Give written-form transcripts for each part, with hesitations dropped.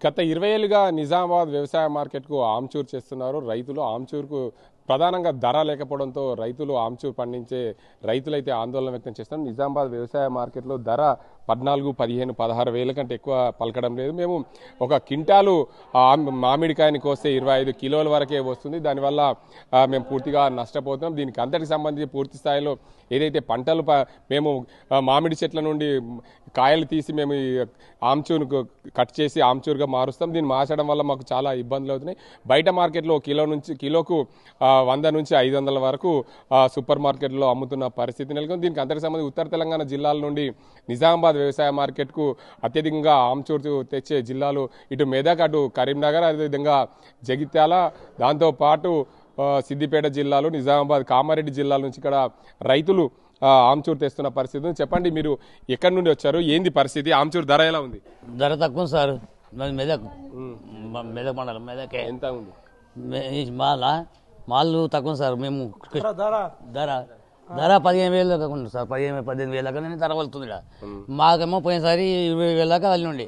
గత 20 ఏళ్లుగా నిజామాబాద్ వ్యవసాయ మార్కెట్కు ఆమ్చూర్ చేస్తున్నారు రైతులు. ఆమ్చూర్కు ప్రధానంగా ధర లేకపోవడంతో రైతులు ఆమ్చూర్ పండించే రైతులైతే ఆందోళన వ్యక్తం చేస్తున్నారు. నిజామాబాద్ వ్యవసాయ మార్కెట్లో ధర 14, 15, 16 వేల కంటే ఎక్కువ పలకడం లేదు. మేము ఒక క్వింటాలు మామిడికాయని కోస్తే 25 కిలోల వరకే వస్తుంది. దానివల్ల మేము పూర్తిగా నష్టపోతున్నాం. దీనికి అంతటికి సంబంధించి పూర్తి స్థాయిలో ఏదైతే పంటలు మేము మామిడి చెట్ల నుండి కాయలు తీసి మేము ఆమ్చూర్కు కట్ చేసి ఆమ్చూర్గా మారుస్తాం. దీన్ని మార్చడం వల్ల మాకు చాలా ఇబ్బందులు అవుతున్నాయి. బయట మార్కెట్లో కిలోకు 100 నుంచి 500 వరకు సూపర్ మార్కెట్లో అమ్ముతున్న పరిస్థితి నెలకొంది. దీనికి అంతటి సంబంధించి ఉత్తర తెలంగాణ జిల్లాల నుండి నిజామాబాద్ వ్యవసాయ మార్కెట్కు అత్యధికంగా ఆమ్చూర్ తెచ్చే జిల్లాలు ఇటు మెదక్, అటు కరీంనగర్, అదేవిధంగా జగిత్యాల, దాంతోపాటు సిద్దిపేట జిల్లాలు, నిజామాబాద్, కామారెడ్డి జిల్లాల నుంచి ఇక్కడ రైతులు ఆమ్చూర్ తెస్తున్న పరిస్థితి. చెప్పండి, మీరు ఎక్కడి నుండి వచ్చారు, ఏంది పరిస్థితి, ఆమ్చూర్ ధర ఎలా ఉంది? ధర తక్కువ సార్, మెదక్ మండలం మెదకే. ఎంత ఉంది మాలు తక్కువ సార్. మేము ధర 15,000 దాకా ఉంది సార్. 18,000 దాకా ధర వెళ్తుంది. మాకేమో పోయినసారి 20,000 దాకా వెళ్ళి ఉండే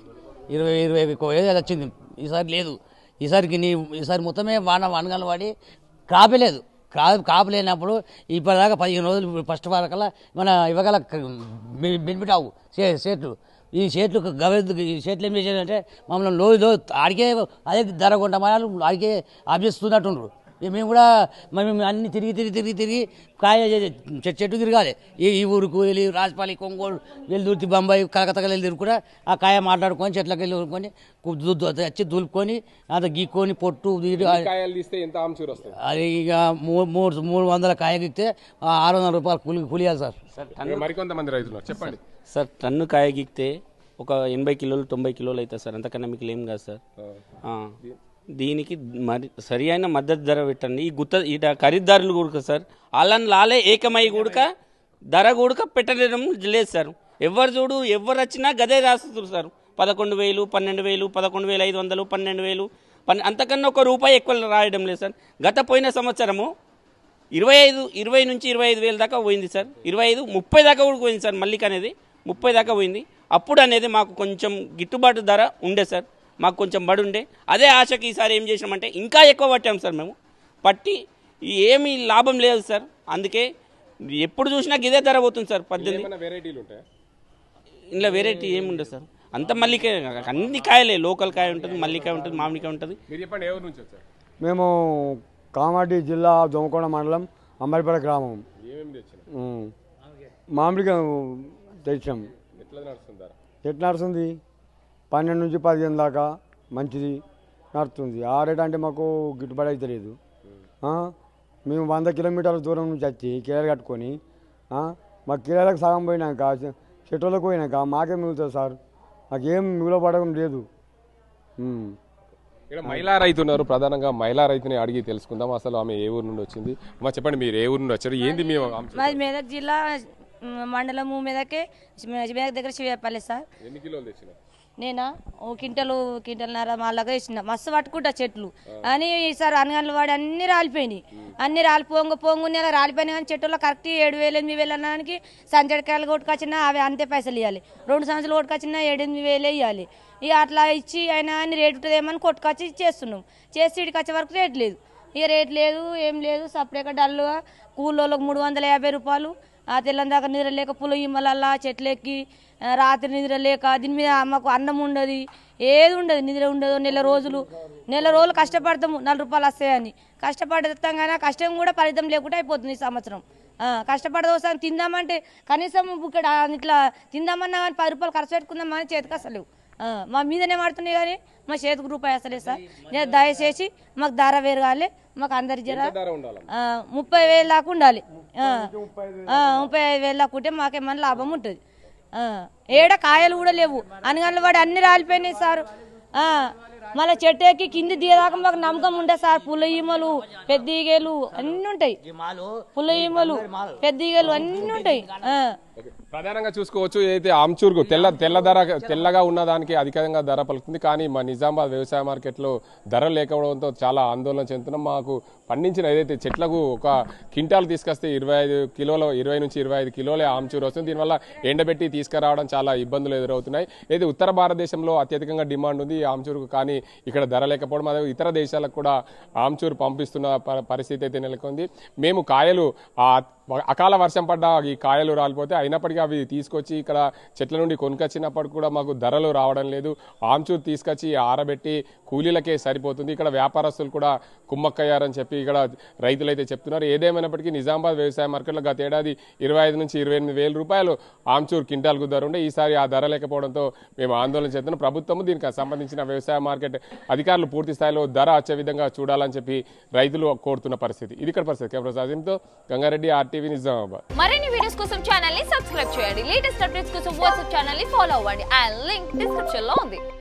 20,000 వచ్చింది. ఈసారి లేదు. ఈసారి మొత్తమే వానగాలు వాడి కాపే లేదు. కాపు లేనప్పుడు ఇప్పటిదాకా 15 రోజులు ఫస్ట్ వరకల్లా మన ఇవ్వగల బెనిఫిట్ అవు చెట్లు. ఈ చెట్లు ఈ చెట్లు ఏం చేసేదంటే మమ్మల్ని రోజు ఆడికే అదే ధర కొంటామని ఆడికే ఆపిస్తున్నట్టుండ్రు. మేము కూడా మేము అన్ని తిరిగి కాయ చెట్టు తిరగాలి. ఈ ఊరుకు వెళ్ళి రాజపాలి, కొంగోలు, వెల్దుర్తి, బొంబాయి, కలకత్తా వెళ్ళి తిరుగుకుంటా ఆ కాయ మాట్లాడుకొని చెట్లకి వెళ్ళి ఊరుకొని వచ్చి దులుపుకొని అంత గీక్కొని పొట్టు అది ఇక 300 కాయ గీక్తే 600 రూపాయలు కూలియాలి సార్. మరికొంతమంది రైతులు చెప్పండి సార్, టన్ను కాయ గీక్తే ఒక 80 కిలోలు 90 కిలోలు అవుతుంది సార్. అంతకన్నా మీకు ఏం కాదు సార్. దీనికి మరి సరి అయిన మద్దతు ధర పెట్టండి. ఈ ఖరీదారులు కూడక సార్ వాళ్ళే ఏకమై కూడక ధర కూడక పెట్టడం లేదు సార్. ఎవరు వచ్చినా గదే రాస్తున్నారు సార్. 11,000, 12,000, 11,500, 12,000, అంతకన్నా ఒక రూపాయి ఎక్కువ రాయడం లేదు సార్. పోయిన సంవత్సరము 20 నుంచి 25,000 దాకా పోయింది సార్. 25, 30 దాకా కూడా పోయింది సార్. మల్లిక అనేది 30 దాకా పోయింది. అప్పుడు అనేది మాకు కొంచెం గిట్టుబాటు ధర ఉండే సార్. మాకు కొంచెం బడి ఉండే. అదే ఆశకి ఈసారి ఏం చేసినామంటే ఇంకా ఎక్కువ పట్టాం సార్. మేము పట్టి ఏమీ లాభం లేదు సార్. అందుకే ఎప్పుడు చూసినా ఇదే ధర పోతుంది సార్. 18 ఇంట్లో వెరైటీ ఏముండదు సార్. అంత మల్లికాయ, అన్ని కాయలే. లోకల్ కాయ ఉంటుంది, మల్లికాయ ఉంటుంది, మామిడికాయ ఉంటుంది. మేము కామారెడ్డి జిల్లా దోమకొండ మండలం అంబర్పేట గ్రామం. మామిడికాయ తెచ్చాం. ఎట్లా నడుస్తుంది? 12 నుంచి 15 దాకా మంచిది నడుస్తుంది. ఆ రేట్ అంటే మాకు గిట్టుబాటు అయితే లేదు. మేము 100 కిలోమీటర్ల దూరం నుంచి వచ్చి కిరాయిలు కట్టుకొని మా కిరాయిలకు సగం పోయినాక చెట్టులకు పోయినాక మాకే మిగులుతుంది సార్. మాకేం మిగులపడడం లేదు. ఇక్కడ మహిళా రైతు ఉన్నారు. ప్రధానంగా మహిళా రైతుని అడిగి తెలుసుకుందాం. అసలు ఆమె ఏ ఊరు నుండి వచ్చింది? అమ్మా చెప్పండి, మీరు ఏ ఊరు నుండి వచ్చారు, ఏంది? మాది మెదక్ జిల్లా మండలము మెదక్ దగ్గర శివపల్లి సార్. ఎన్ని కిలోలు తెచ్చినా? నేనా క్వింటల్నర మాలాగా వేసిన. మస్తు పట్టుకుంటా చెట్లు అని. ఈసారి అనగండ్లు వాడి అన్ని రాలిపోయినాయి. అన్ని పొంగు నెల రాలిపోయినాయి. కానీ చెట్టులో కరెక్ట్ 7,000, 8,000 అన్నానికి సంచడికాయలు కొట్టుకొచ్చినా అవి అంతే పైసలు ఇవ్వాలి. 2 సంవత్సరాలు కొట్టుకొచ్చినా 7,000-8,000 ఇవ్వాలి. ఇక అట్లా ఇచ్చి అయినా అని రేటు ఉంటుందేమని కొట్టుకొచ్చి చేస్తున్నాం. చేసి ఇటుకి వచ్చే వరకు రేటు లేదు. ఇక రేటు లేదు, ఏం లేదు. సపరేట్గా డల్లుగా కూలోళ్ళకి 350 రూపాయలు. ఆ తెల్లని దాకా నిద్ర లేక పుల ఇమ్మలల్లా చెట్లెక్కి రాత్రి నిద్ర లేక దీని మీద మాకు అన్నం ఉండదు, ఏది ఉండదు, నిద్ర ఉండదు. నెల రోజులు కష్టపడతాము 4 రూపాయలు వస్తాయని. కష్టపడతాం కానీ ఆ కష్టం కూడా ఫలితం లేకుండా అయిపోతుంది ఈ సంవత్సరం. కష్టపడదోసారి తిందామంటే కనీసం ఇక్కడ ఇట్లా తిందామన్నా కానీ 10 రూపాయలు ఖర్చు పెట్టుకుందామని చేతికి అసలు మా మీదనే పడుతున్నాయి. కానీ మా చేతికి రూపాయి అసలే సార్. దయచేసి మాకు ధర వేరగాలి. మాకు అందరి జర 30,000 దాకా ఉండాలి. 35,000 దాకా ఉంటే మాకేమన్నా లాభం ఉంటుంది. ఏడ కాయలు కూడా లేవు. అనగండ్ల వాడి అన్ని రాలిపోయినాయి సార్. మళ్ళీ చెట్టు ఎక్కి కింది దిగదాకా మాకు నమ్మకం ఉండే సార్. పుల్ల ఈమలు, పెద్ద ఈగలు అన్ని ఉంటాయి. పుల్ల ఈమలు, పెద్ద ఈగలు అన్ని ఉంటాయి. ప్రధానంగా చూసుకోవచ్చు ఏదైతే ఆమ్చూర్కు తెల్లగా ఉన్న దానికి అధికంగా ధర పలుకుతుంది. కానీ మా నిజామాబాద్ వ్యవసాయ మార్కెట్లో ధర లేకపోవడంతో చాలా ఆందోళన చెందుతున్నాం. మాకు పండించిన ఏదైతే చెట్లకు ఒక క్వింటాల్ తీసుకొస్తే 20 నుంచి 25 కిలోలే ఆమ్చూర్ వస్తుంది. దీనివల్ల ఎండబెట్టి తీసుకురావడం చాలా ఇబ్బందులు ఎదురవుతున్నాయి. అయితే ఉత్తర భారతదేశంలో అత్యధికంగా డిమాండ్ ఉంది ఈ ఆమ్చూర్కు. కానీ ఇక్కడ ధర లేకపోవడం, అదే ఇతర దేశాలకు కూడా ఆమ్చూర్ పంపిస్తున్న పరిస్థితి అయితే నెలకొంది. మేము కాయలు అకాల వర్షం పడ్డ ఈ కాయలు రాలిపోతే అయినప్పటికీ అవి తీసుకొచ్చి ఇక్కడ చెట్ల నుండి కొనుకొచ్చినప్పటికి కూడా మాకు ధరలు రావడం లేదు. ఆమ్చూర్ తీసుకొచ్చి ఆరబెట్టి కూలీలకే సరిపోతుంది. ఇక్కడ వ్యాపారస్తులు కూడా కుమ్మక్కయ్యారని చెప్పి ఇక్కడ రైతులైతే చెప్తున్నారు. ఏదేమైనప్పటికీ నిజామాబాద్ వ్యవసాయ మార్కెట్లో గత ఏడాది 25 నుంచి 28 వేల రూపాయలు ఆమ్చూర్ క్వింటాల్కు ధర ఉండే. ఈసారి ఆ ధర లేకపోవడంతో మేము ఆందోళన చేస్తున్నాం. ప్రభుత్వము దీనికి సంబంధించిన వ్యవసాయ మార్కెట్ అధికారులు పూర్తి స్థాయిలో ధర వచ్చే విధంగా చూడాలని చెప్పి రైతులు కోరుతున్న పరిస్థితి. ఇది ఇక్కడ పరిస్థితి. కెమెరా సాజింతో గంగారెడ్డి, RTV నిజామాబాద్. మరిన్ని వీడియోస్ కోసం ఛానల్ ని సబ్స్క్రైబ్ చేయండి. లేటెస్ట్ అప్డేట్స్ కోసం వాట్సాప్ ఛానల్ ని ఫాలో అవ్వండి. అండ్ లింక్ డిస్క్రిప్షన్ లో ఉంది.